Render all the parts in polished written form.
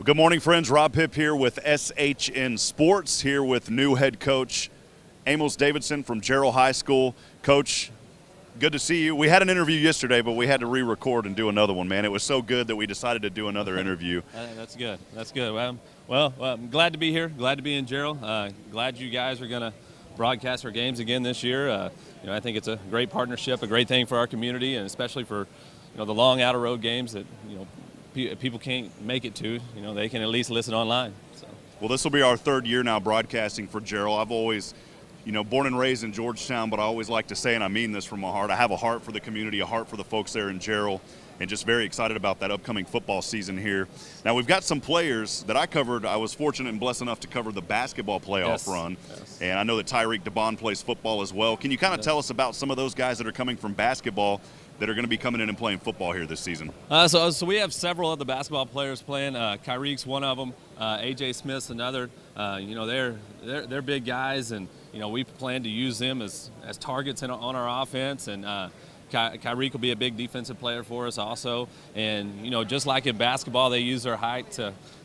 Good morning, friends. Rob Hipp here with SHN Sports, here with new head coach Amos Davidson from Jarrell High School. Coach, good to see you. We had an interview yesterday, but we had to re-record and do another one, man. It was so good that we decided to do another interview. That's good. That's good. Well, I'm glad to be here. Glad to be in Jarrell. Glad you guys are going to broadcast our games again this year. I think it's a great partnership, a great thing for our community, and especially for the long outer road games that people can't make it to. They can at least listen online. So. Well, this will be our third year now broadcasting for Jarrell. I've always, born and raised in Georgetown, but I always like to say, and I mean this from my heart, I have a heart for the community, a heart for the folks there in Jarrell, and just very excited about that upcoming football season here. Now, we've got some players that I covered. I was fortunate and blessed enough to cover the basketball playoff run, and I know that Tyreek DeBond plays football as well. Can you kind of tell us about some of those guys that are coming from basketball that are going to be coming in and playing football here this season? So we have several of the basketball players playing. Kyrique's one of them. AJ Smith's another. They're big guys, and we plan to use them as targets on our offense. And Kyrique will be a big defensive player for us also. And just like in basketball, they use their height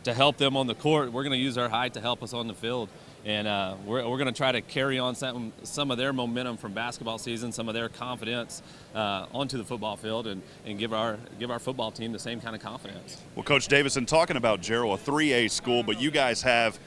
to help them on the court. We're going to use our height to help us on the field. And we're going to try to carry on some of their momentum from basketball season, some of their confidence onto the football field, and give our football team the same kind of confidence. Well, Coach Davidson, talking about Jarrell, a 3A school, but you guys have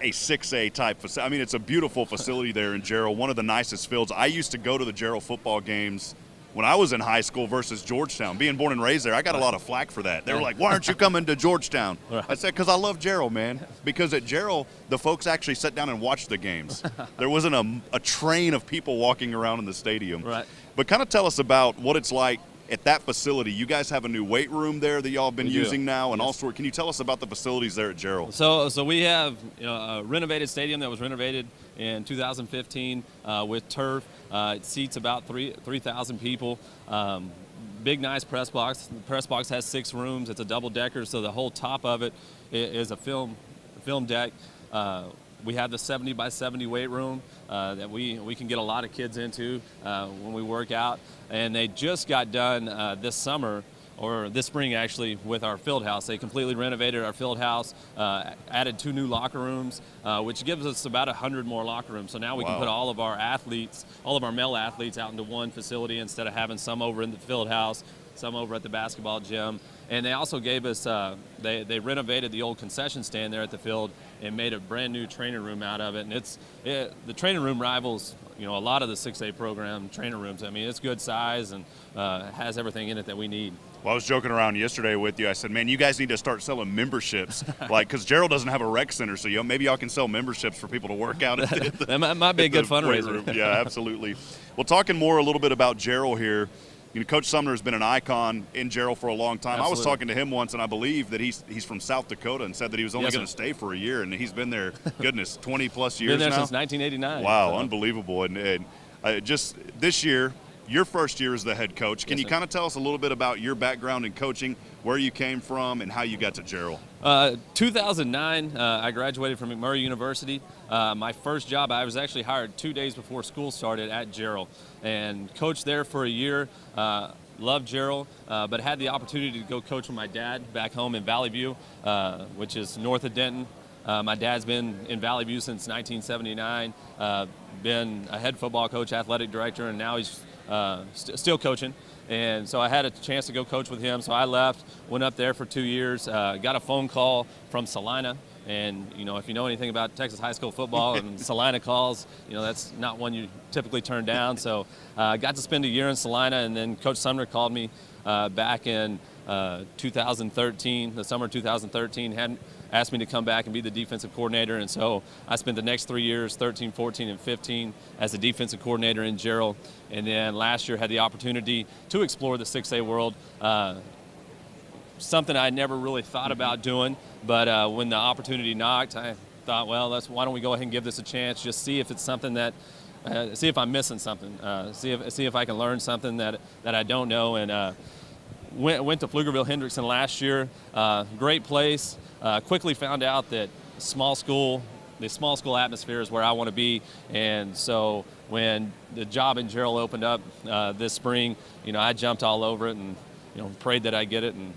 a 6A type facility. I mean, it's a beautiful facility there in Jarrell, one of the nicest fields. I used to go to the Jarrell football games when I was in high school versus Georgetown. Being born and raised there, I got a lot of flack for that. They were like, why aren't you coming to Georgetown? I said, because I love Jarrell, man. Because at Jarrell, the folks actually sat down and watched the games. There wasn't a train of people walking around in the stadium. Right. But kind of tell us about what it's like at that facility. You guys have a new weight room there that y'all have been using now, and also, can you tell us about the facilities there at Jarrell? So we have a renovated stadium that was renovated in 2015 with turf. It seats about 3,000 people. Big, nice press box. The press box has 6 rooms. It's a double-decker, so the whole top of it is a film deck. We have the 70 by 70 weight room that we can get a lot of kids into when we work out. And they just got done this summer, or this spring actually, with our field house. They completely renovated our field house, added 2 new locker rooms, which gives us about 100 more locker rooms. So now we can put all of our male athletes out into one facility instead of having some over in the field house, some over at the basketball gym. And they also gave us, they renovated the old concession stand there at the field and made a brand new training room out of it. And the training room rivals, a lot of the 6A program training rooms. I mean, it's good size and has everything in it that we need. Well, I was joking around yesterday with you. I said, man, you guys need to start selling memberships. Because Jarrell doesn't have a rec center, so maybe y'all can sell memberships for people to work out at the, that might be a good fundraiser. Yeah, absolutely. Well, talking more a little bit about Jarrell here, Coach Sumner has been an icon in Jarrell for a long time. Absolutely. I was talking to him once, and I believe that he's from South Dakota, and said that he was only going to stay for a year, and he's been there, goodness, 20-plus years now. Been there since 1989. Wow, unbelievable. And just this year, your first year as the head coach. Can you kind of tell us a little bit about your background in coaching, where you came from, and how you got to Jarrell? 2009, I graduated from McMurray University. My first job, I was actually hired 2 days before school started at Jarrell, and coached there for a year. Loved Jarrell, but had the opportunity to go coach with my dad back home in Valley View, which is north of Denton. My dad's been in Valley View since 1979, been a head football coach, athletic director, and now he's still coaching. And so I had a chance to go coach with him. So I left, went up there for 2 years, got a phone call from Salina. And, if you know anything about Texas high school football and Salina calls, that's not one you typically turn down. So I got to spend a year in Salina, and then Coach Sumner called me back in 2013, the summer of 2013, asked me to come back and be the defensive coordinator. And so I spent the next 3 years, 13, 14, and 15, as a defensive coordinator in Jarrell. And then last year had the opportunity to explore the 6A world. Something I never really thought about doing, but when the opportunity knocked, I thought, well, why don't we go ahead and give this a chance, just see if it's something that, see if I'm missing something, see if I can learn something that I don't know. And went to Pflugerville-Hendrickson last year. Great place. Quickly found out that the small school atmosphere is where I want to be. And so when the job in Jarrell opened up this spring, I jumped all over it and prayed that I get it. And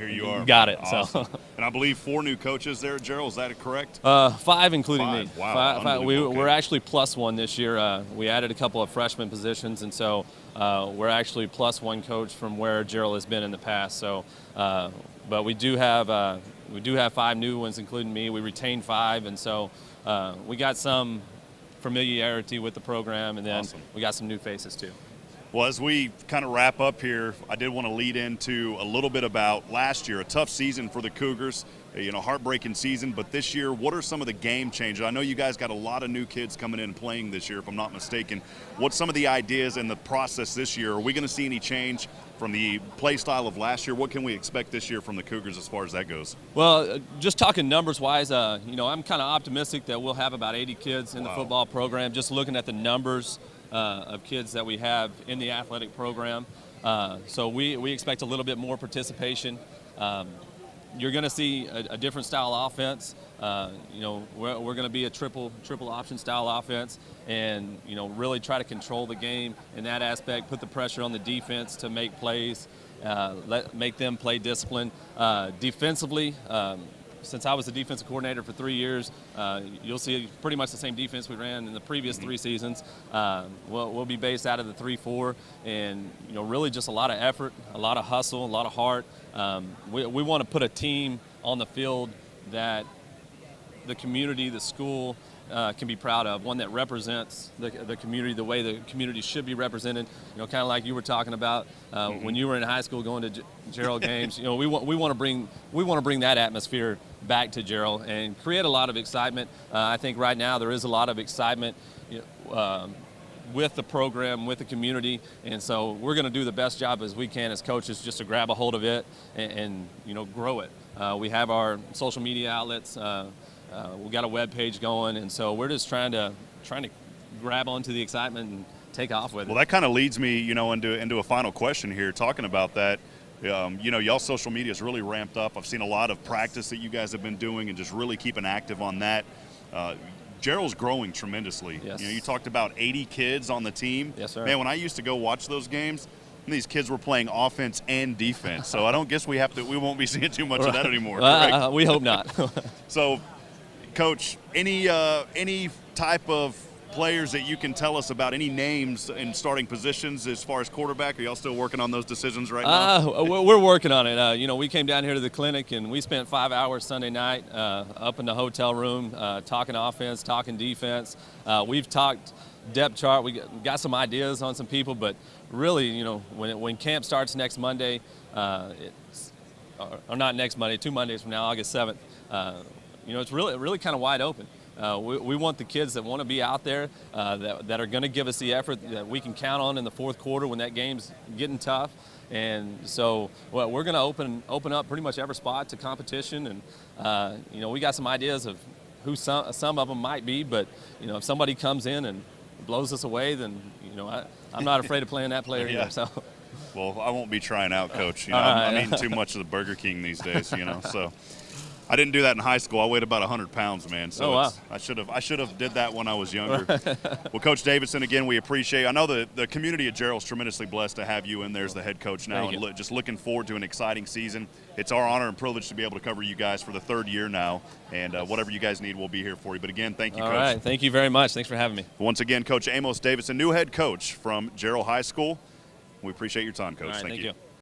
Here you are. Got it. Awesome. So. And I believe 4 new coaches there, Jarrell. Is that correct? 5, including 5. me. Wow. Five. Okay. We're actually +1 this year. We added a couple of freshman positions, and so we're actually +1 coach from where Jarrell has been in the past. So, but we do have 5 new ones, including me. We retained 5, and so we got some familiarity with the program, and then Awesome. we got some new faces too. Well, as we kind of wrap up here, I did want to lead into a little bit about last year, a tough season for the Cougars, heartbreaking season. But this year, what are some of the game changers? I know you guys got a lot of new kids coming in and playing this year, if I'm not mistaken. What's some of the ideas and the process this year? Are we going to see any change from the play style of last year? What can we expect this year from the Cougars as far as that goes? Well, just talking numbers-wise, I'm kind of optimistic that we'll have about 80 kids in the football program. Just looking at the numbers of kids that we have in the athletic program. So we expect a little bit more participation. You're going to see a different style offense. We're going to be a triple option style offense, and really try to control the game in that aspect. Put the pressure on the defense to make plays, make them play discipline. Defensively, since I was the defensive coordinator for 3 years, you'll see pretty much the same defense we ran in the previous 3 seasons. We'll be based out of the 3-4, and really just a lot of effort, a lot of hustle, a lot of heart. We want to put a team on the field that the community, the school, can be proud of, one that represents the community the way the community should be represented. Kind of like you were talking about when you were in high school going to Jarrell games. We want to bring that atmosphere back to Jarrell and create a lot of excitement. I think right now there is a lot of excitement with the program, with the community, and so we're going to do the best job as we can as coaches just to grab a hold of it and grow it. We have our social media outlets. We've got a web page going, and so we're just trying to grab onto the excitement and take off with it. Well, that kind of leads me, into a final question here, talking about that. Y'all's social media is really ramped up. I've seen a lot of practice that you guys have been doing and just really keeping active on that. Jarrell's growing tremendously. Yes. You talked about 80 kids on the team. Yes, sir. Man, when I used to go watch those games, these kids were playing offense and defense. So I don't guess we won't be seeing too much of that anymore. We hope not. So, Coach, any type of players that you can tell us about, any names in starting positions as far as quarterback? Are y'all still working on those decisions right now? We're working on it. We came down here to the clinic and we spent 5 hours Sunday night up in the hotel room talking offense, talking defense. We've talked depth chart. We got some ideas on some people, but really, when camp starts next Monday, or not next Monday, 2 Mondays from now, August 7th, it's really kind of wide open. We want the kids that want to be out there, that are going to give us the effort that we can count on in the fourth quarter when that game's getting tough. And so we're going to open up pretty much every spot to competition. And, we got some ideas of who some of them might be. But, if somebody comes in and blows us away, then, I'm not afraid of playing that player either. So. Well, I won't be trying out, Coach. I'm eating too much of the Burger King these days, so. I didn't do that in high school. I weighed about 100 pounds, man. So wow. I should have did that when I was younger. Well, Coach Davidson, again, we appreciate. I know the community of Jarrell's tremendously blessed to have you in there as the head coach now, and just looking forward to an exciting season. It's our honor and privilege to be able to cover you guys for the 3rd year now, and whatever you guys need, we'll be here for you. But again, thank you, Coach. All right, thank you very much. Thanks for having me. Once again, Coach Amos Davidson, new head coach from Jarrell High School. We appreciate your time, Coach. All right, thank you.